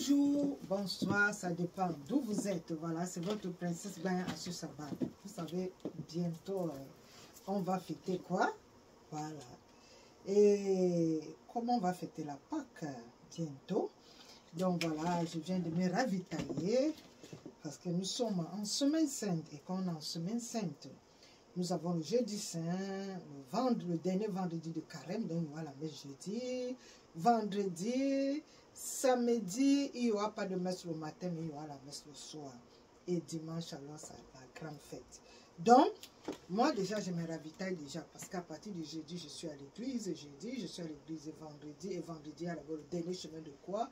Bonjour, bonsoir, ça dépend d'où vous êtes. Voilà, c'est votre princesse Baya Assou Sabat. Vous savez, bientôt, on va fêter quoi? Voilà. Et comment on va fêter la Pâque bientôt? Donc voilà, je viens de me ravitailler parce que nous sommes en semaine sainte. Et quand on est en semaine sainte, nous avons le jeudi saint, le dernier vendredi de carême, donc il y aura la messe jeudi, vendredi, samedi, il n'y aura pas de messe le matin, mais il y aura la messe le soir. Et dimanche, alors, c'est la grande fête. Donc, moi déjà, je me ravitaille déjà, parce qu'à partir du jeudi, je suis à l'église, jeudi, je suis à l'église et vendredi, à le dernier chemin de croix.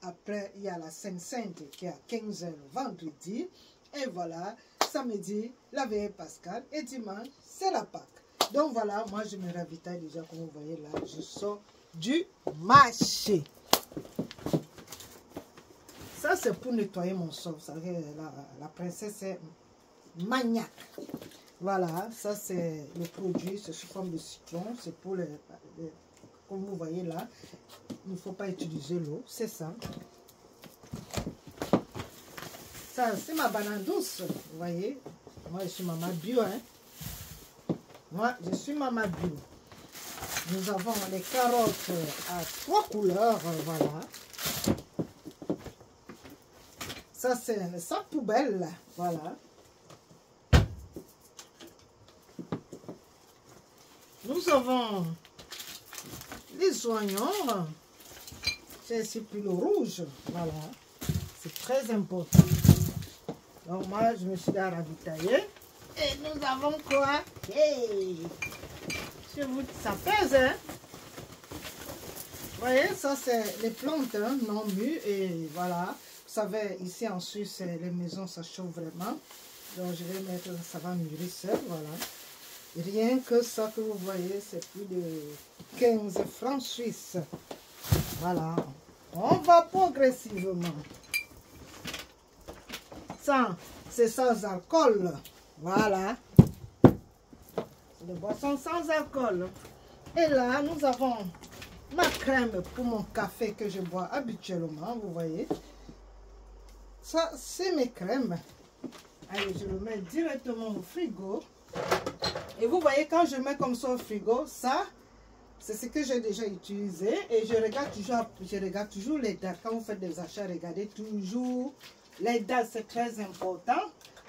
Après, il y a la Sainte-Sainte qui est à 15 h le vendredi. Et voilà, samedi, la veille pascale. Et dimanche, c'est la Pâque. Donc voilà, moi je me ravitaille déjà, comme vous voyez là. Je sors du marché. Ça, c'est pour nettoyer mon sol. Vous savez, la princesse est maniaque. Voilà, ça c'est le produit. C'est sous forme de citron. C'est pour les... Comme vous voyez là, il ne faut pas utiliser l'eau. C'est ça. Ça, c'est ma banane douce, vous voyez. Moi, je suis maman bio, hein. Moi, je suis maman bio. Nous avons les carottes à 3 couleurs, voilà. Ça, c'est le sac poubelle, voilà. Nous avons les oignons. C'est ici puis le rouge, voilà. C'est très important. Donc moi, je me suis ravitaillée. Et nous avons quoi? Hey! Ça pèse, hein? Vous voyez, ça c'est les plantes hein, non mûres. Et voilà. Vous savez, ici en Suisse, les maisons, ça chauffe vraiment. Donc je vais mettre, ça va mûrir seul, voilà. Rien que ça que vous voyez, c'est plus de 15 francs suisses. Voilà. On va progressivement. Ça, c'est sans alcool. Voilà. C'est des boissons sans alcool. Et là, nous avons ma crème pour mon café que je bois habituellement. Vous voyez. Ça, c'est mes crèmes. Allez, je le mets directement au frigo. Et vous voyez, quand je mets comme ça au frigo, ça, c'est ce que j'ai déjà utilisé. Et je regarde toujours les dates. Quand vous faites des achats, regardez toujours les dates, c'est très important.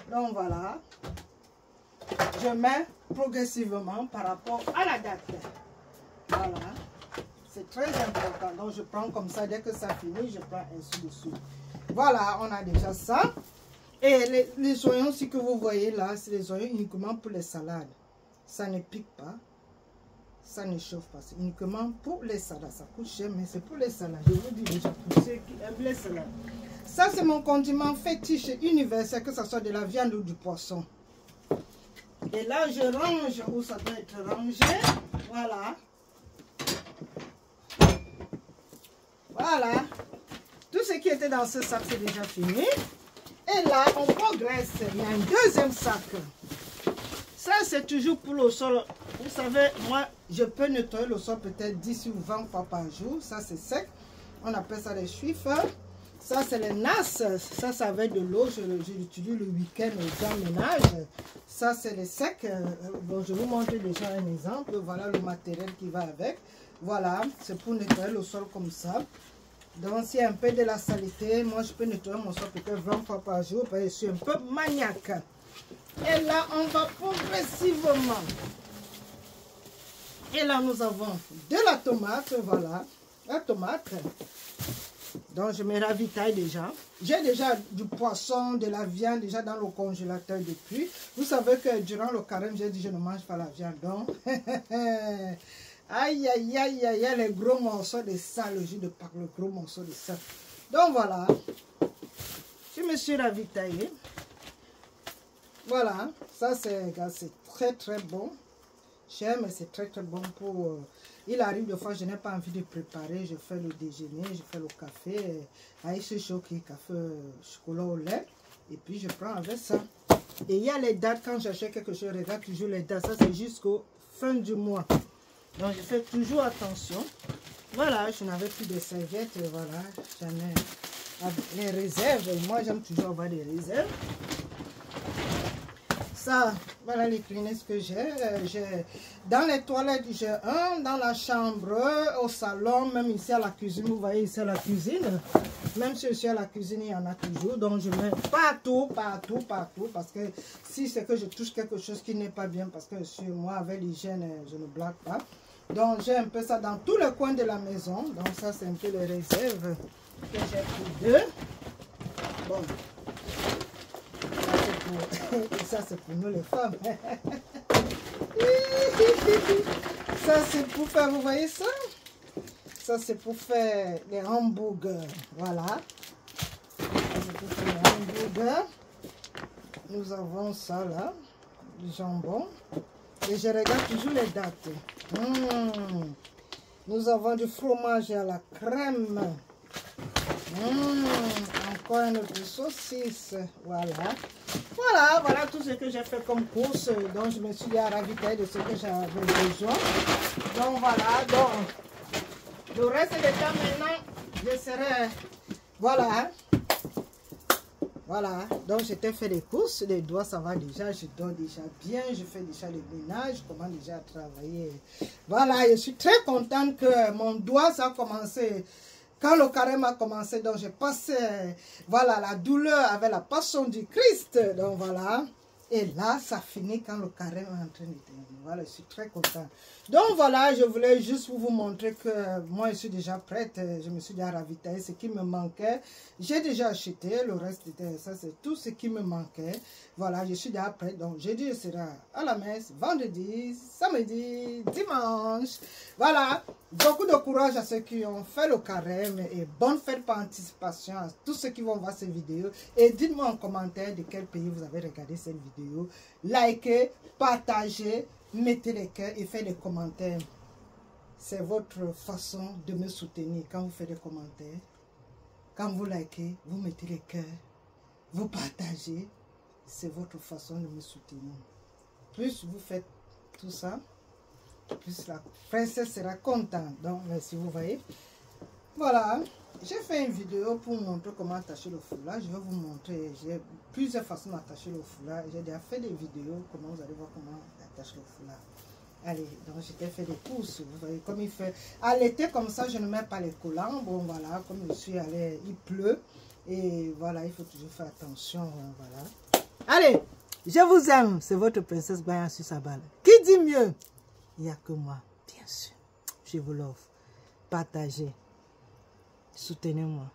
Donc voilà, je mets progressivement par rapport à la date. Voilà, c'est très important. Donc je prends comme ça, dès que ça finit, je prends ainsi de suite. Voilà, on a déjà ça. Et les oignons aussi que vous voyez là, c'est les oignons uniquement pour les salades. Ça ne pique pas, ça ne chauffe pas. C'est uniquement pour les salades. Ça coûte cher, mais c'est pour les salades. Je vous dis déjà, pour ceux qui aiment les salades. Ça, c'est mon condiment fétiche universel, que ce soit de la viande ou du poisson. Et là, je range où ça doit être rangé. Voilà. Voilà. Tout ce qui était dans ce sac, c'est déjà fini. Et là, on progresse. Il y a un deuxième sac. Ça, c'est toujours pour le sol. Vous savez, moi, je peux nettoyer le sol peut-être 10 ou 20 fois par jour. Ça, c'est sec. On appelle ça les chuifs. Ça, c'est les nasses. Ça va être de l'eau. Je l'utilise le week-end au ménage. Ça, c'est les secs. Bon, je vous montre déjà un exemple. Voilà le matériel qui va avec. Voilà, c'est pour nettoyer le sol comme ça. Donc, s'il y a un peu de la saleté, moi, je peux nettoyer mon sol peut-être 20 fois par jour. Parce que je suis un peu maniaque. Et là, on va progressivement. Et là, nous avons de la tomate. Voilà, la tomate. Donc, je me ravitaille déjà. J'ai déjà du poisson, de la viande déjà dans le congélateur depuis. Vous savez que durant le carême, j'ai dit je ne mange pas la viande. Donc, aïe, aïe, aïe, aïe, les gros morceaux de ça, le jus de Pâques, le gros morceau de ça. Donc, voilà. Je me suis ravitaillée. Voilà. Ça, c'est très, très bon. Cher, mais c'est très, très bon pour... Il arrive des fois, je n'ai pas envie de préparer. Je fais le déjeuner, je fais le café. Avec ce chocolat, café, chocolat au lait. Et puis, je prends avec ça. Et il y a les dates. Quand j'achète quelque chose, je regarde toujours les dates. Ça, c'est jusqu'au fin du mois. Donc, je fais toujours attention. Voilà, je n'avais plus de serviettes. Voilà, j'en ai les réserves. Moi, j'aime toujours avoir des réserves. Ça, voilà les Kleenex que j'ai. Dans les toilettes, j'ai un. Dans la chambre, au salon, même ici à la cuisine. Vous voyez ici à la cuisine. Même si je suis à la cuisine, il y en a toujours. Donc, je mets partout, partout, partout. Parce que si c'est que je touche quelque chose qui n'est pas bien, parce que sur moi, avec l'hygiène, je ne blague pas. Donc, j'ai un peu ça dans tous les coins de la maison. Donc, ça, c'est un peu les réserves que j'ai pris deux. Bon. Et ça, c'est pour nous les femmes. Ça, c'est pour faire, vous voyez ça? Ça, c'est pour faire les hamburgers. Voilà. C'est pour faire les hamburgers. Nous avons ça là, du jambon. Et je regarde toujours les dates. Nous avons du fromage à la crème. Encore une autre saucisse. Voilà. Voilà tout ce que j'ai fait comme course. Donc, je me suis dit à ravitailler de ce que j'avais besoin. Donc, voilà. Donc, le reste du temps maintenant, je serai... Voilà. Voilà. Donc, j'étais fait les courses. Les doigts, ça va déjà. Je dors déjà bien. Je fais déjà le ménage. Je commence déjà à travailler. Voilà. Je suis très contente que mon doigt, ça a commencé... Quand le carême a commencé, donc j'ai passé, voilà, la douleur avec la passion du Christ. Donc voilà. Et là, ça finit quand le carême est en train de terminer. Voilà, je suis très contente. Donc voilà, je voulais juste vous montrer que moi, je suis déjà prête. Je me suis déjà ravitaillée. Ce qui me manquait, j'ai déjà acheté. Le reste, ça, c'est tout ce qui me manquait. Voilà, je suis déjà prête. Donc, jeudi, je serai à la messe. Vendredi, samedi, dimanche. Voilà. Beaucoup de courage à ceux qui ont fait le carême. Et bonne fête par anticipation à tous ceux qui vont voir cette vidéo. Et dites-moi en commentaire de quel pays vous avez regardé cette vidéo. Likez, partagez, mettez les cœurs et faites des commentaires. C'est votre façon de me soutenir quand vous faites des commentaires. Quand vous likez, vous mettez les cœurs, vous partagez. C'est votre façon de me soutenir. Plus vous faites tout ça, plus la princesse sera contente. Donc, merci, vous voyez. Voilà. J'ai fait une vidéo pour vous montrer comment attacher le foulard. Je vais vous montrer. J'ai plusieurs façons d'attacher le foulard. J'ai déjà fait des vidéos. Comment vous allez voir comment attacher le foulard. Allez, donc j'étais fait des courses. Vous voyez, comme il fait. À l'été, comme ça, je ne mets pas les collants. Bon, voilà, comme je suis allé, il pleut. Et voilà, il faut toujours faire attention. Voilà. Allez, je vous aime. C'est votre princesse Bayan sur sa balle. Qui dit mieux? Il n'y a que moi, bien sûr. Je vous l'offre. Partagez. Soutenez-moi.